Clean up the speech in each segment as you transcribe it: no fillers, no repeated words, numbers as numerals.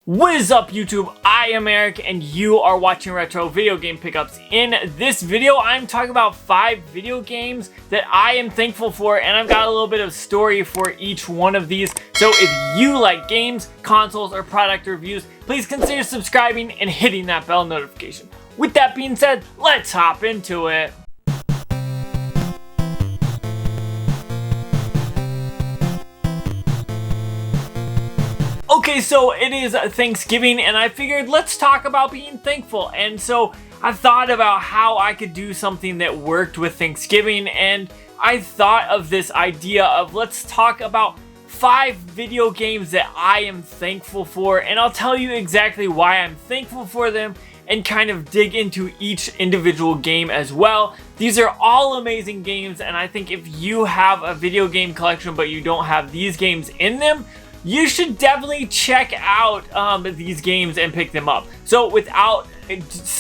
What is up, YouTube? I am Eric and you are watching Retro Video Game Pickups. In this video, I'm talking about 5 video games that I am thankful for, and I've got a little bit of story for each one of these. So if you like games, consoles, or product reviews, please consider subscribing and hitting that bell notification. With that being said, let's hop into it. Okay, so it is Thanksgiving and I figured let's talk about being thankful. And so I thought about how I could do something that worked with Thanksgiving, and I thought of this idea of let's talk about 5 video games that I am thankful for, and I'll tell you exactly why I'm thankful for them and kind of dig into each individual game as well. These are all amazing games, and I think if you have a video game collection but you don't have these games in them, you should definitely check out these games and pick them up. So without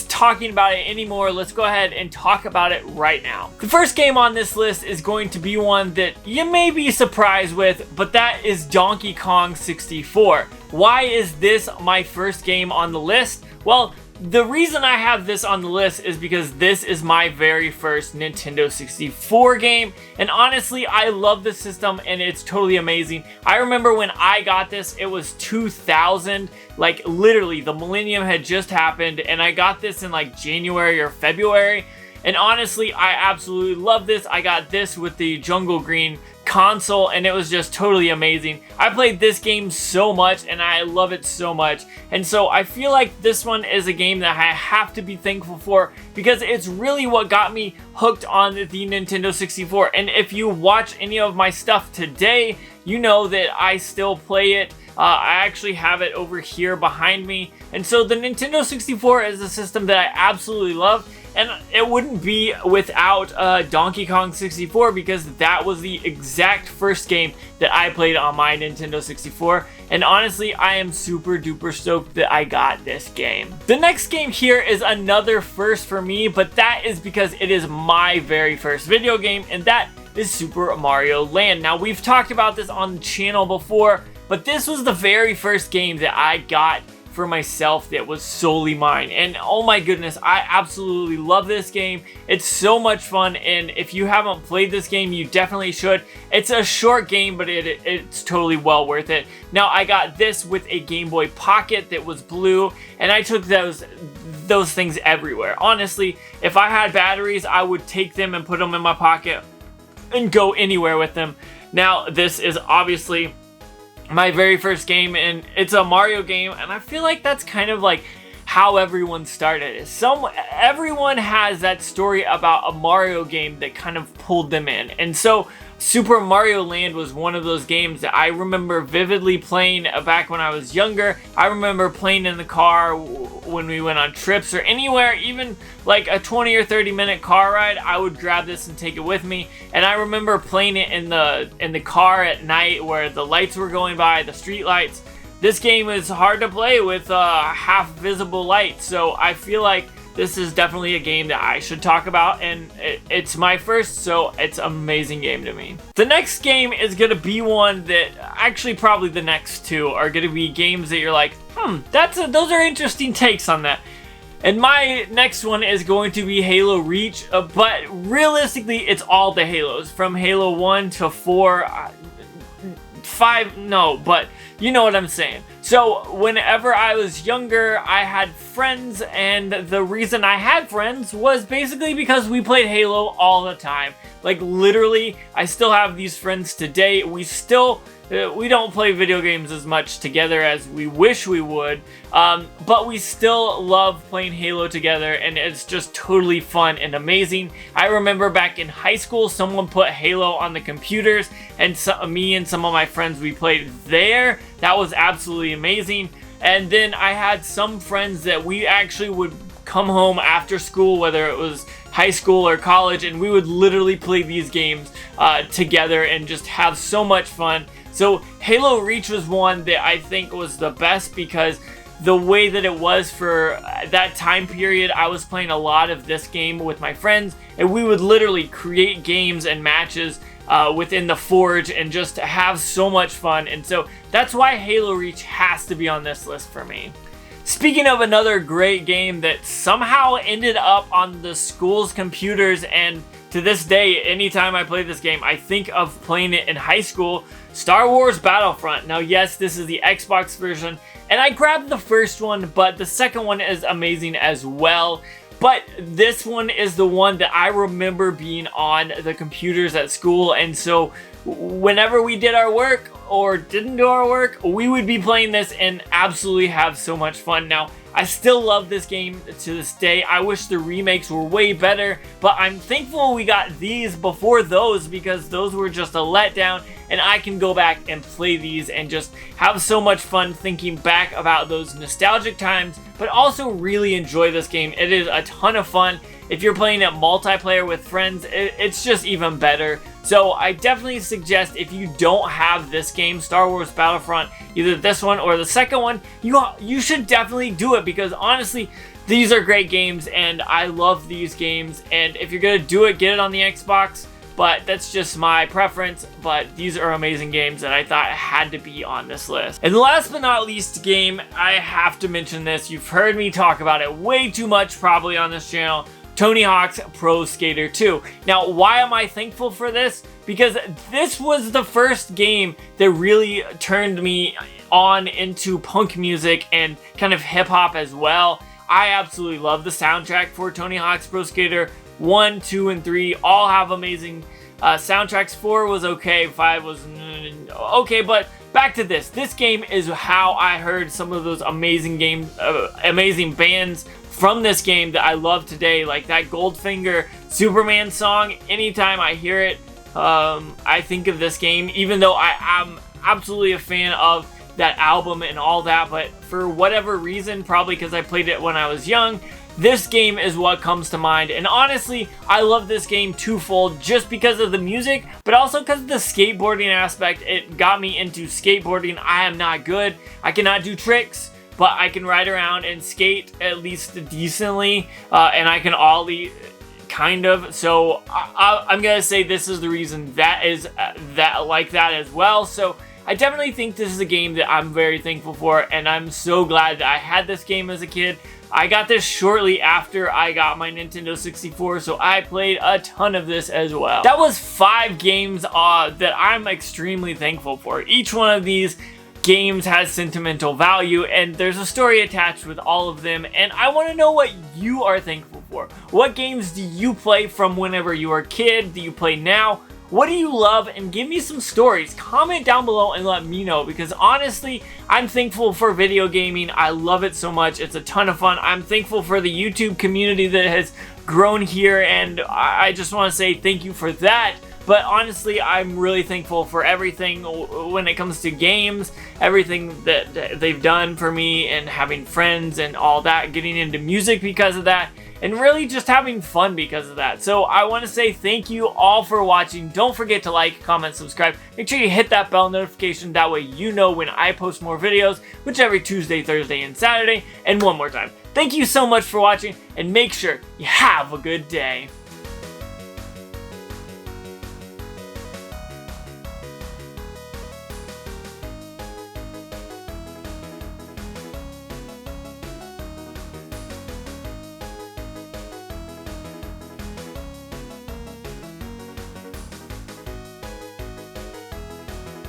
talking about it anymore, let's go ahead and talk about it right now. The first game on this list is going to be one that you may be surprised with, but that is Donkey Kong 64. Why is this my first game on the list? Well, the reason I have this on the list is because this is my very first Nintendo 64 game, and honestly, I love the system and it's totally amazing. I remember when I got this, it was 2000, like literally the millennium had just happened, and I got this in like January or February, and honestly, I absolutely love this. I got this with the Jungle Green console and it was just totally amazing. I played this game so much and I love it so much, and so I feel like this one is a game that I have to be thankful for because it's really what got me hooked on the Nintendo 64. And if you watch any of my stuff today, you know that I still play it. I actually have it over here behind me, and so the Nintendo 64 is a system that I absolutely love, and it wouldn't be without Donkey Kong 64 because that was the exact first game that I played on my Nintendo 64, and honestly, I am super duper stoked that I got this game. The next game here is another first for me, but that is because it is my very first video game, and that is Super Mario Land. Now, we've talked about this on the channel before, but this was the very first game that I got for myself that was solely mine, and oh my goodness, I absolutely love this game. It's so much fun, and if you haven't played this game, you definitely should. It's a short game, but it's totally well worth it. Now, I got this with a Game Boy Pocket that was blue, and I took those things everywhere. Honestly, if I had batteries, I would take them and put them in my pocket and go anywhere with them. Now, this is obviously my very first game, and it's a Mario game, and I feel like that's kind of like how everyone started. Everyone has that story about a Mario game that kind of pulled them in, and so Super Mario Land was one of those games that I remember vividly playing back when I was younger. I remember playing in the car when we went on trips or anywhere, even like a 20 or 30 minute car ride. I would grab this and take it with me, and I remember playing it in the car at night where the lights were going by, the street lights. This game is hard to play with half visible light, so I feel like this is definitely a game that I should talk about, and it's my first, so it's an amazing game to me. The next game is going to be one that, actually probably the next two, are going to be games that you're like, those are interesting takes on that. And my next one is going to be Halo Reach, but realistically, it's all the Halos, from Halo 1 to 4, 5, no, but you know what I'm saying. So whenever I was younger, I had friends, and the reason I had friends was basically because we played Halo all the time. Like literally, I still have these friends today. We don't play video games as much together as we wish we would, but we still love playing Halo together, and it's just totally fun and amazing. I remember back in high school, someone put Halo on the computers, and me and some of my friends, we played there. That was absolutely amazing. And then I had some friends that we actually would come home after school, whether it was high school or college, and we would literally play these games together and just have so much fun. So Halo Reach was one that I think was the best because the way that it was for that time period, I was playing a lot of this game with my friends, and we would literally create games and matches within the Forge and just have so much fun. And so that's why Halo Reach has to be on this list for me. Speaking of another great game that somehow ended up on the school's computers, and to this day, anytime I play this game, I think of playing it in high school, Star Wars Battlefront. Now, yes, this is the Xbox version, and I grabbed the first one, but the second one is amazing as well. But this one is the one that I remember being on the computers at school, and so whenever we did our work or didn't do our work, we would be playing this and absolutely have so much fun. Now, I still love this game to this day. I wish the remakes were way better, but I'm thankful we got these before those, because those were just a letdown, and I can go back and play these and just have so much fun thinking back about those nostalgic times, but also really enjoy this game. It is a ton of fun. If you're playing it multiplayer with friends, it's just even better. So I definitely suggest, if you don't have this game, Star Wars Battlefront, either this one or the second one, you should definitely do it, because honestly, these are great games and I love these games. And if you're gonna do it, get it on the Xbox, but that's just my preference. But these are amazing games that I thought had to be on this list. And last but not least game, I have to mention this. You've heard me talk about it way too much probably on this channel. Tony Hawk's Pro Skater 2. Now, why am I thankful for this? Because this was the first game that really turned me on into punk music and kind of hip hop as well. I absolutely love the soundtrack for Tony Hawk's Pro Skater 1, 2, and 3. All have amazing soundtracks. 4 was okay, 5 was okay, but back to this. This game is how I heard some of those amazing bands from this game that I love today, like that Goldfinger Superman song. Anytime I hear it, I think of this game, even though I am absolutely a fan of that album and all that, but for whatever reason, probably because I played it when I was young, this game is what comes to mind. And honestly, I love this game twofold, just because of the music, but also because of the skateboarding aspect. It got me into skateboarding. I am not good. I cannot do tricks, but I can ride around and skate at least decently, and I can ollie kind of. So I'm gonna say this is the reason that is like that as well. So I definitely think this is a game that I'm very thankful for, and I'm so glad that I had this game as a kid. I got this shortly after I got my Nintendo 64, so I played a ton of this as well. That was 5 games that I'm extremely thankful for. Each one of these games has sentimental value, and there's a story attached with all of them, and I want to know what you are thankful for. What games do you play from whenever you were a kid? Do you play now? What do you love? And give me some stories. Comment down below and let me know, because honestly, I'm thankful for video gaming. I love it so much. It's a ton of fun. I'm thankful for the YouTube community that has grown here, and I just want to say thank you for that. But honestly, I'm really thankful for everything when it comes to games, everything that they've done for me, and having friends and all that, getting into music because of that, and really just having fun because of that. So I want to say thank you all for watching. Don't forget to like, comment, subscribe. Make sure you hit that bell notification. That way you know when I post more videos, which every Tuesday, Thursday, and Saturday. And one more time, thank you so much for watching, and make sure you have a good day.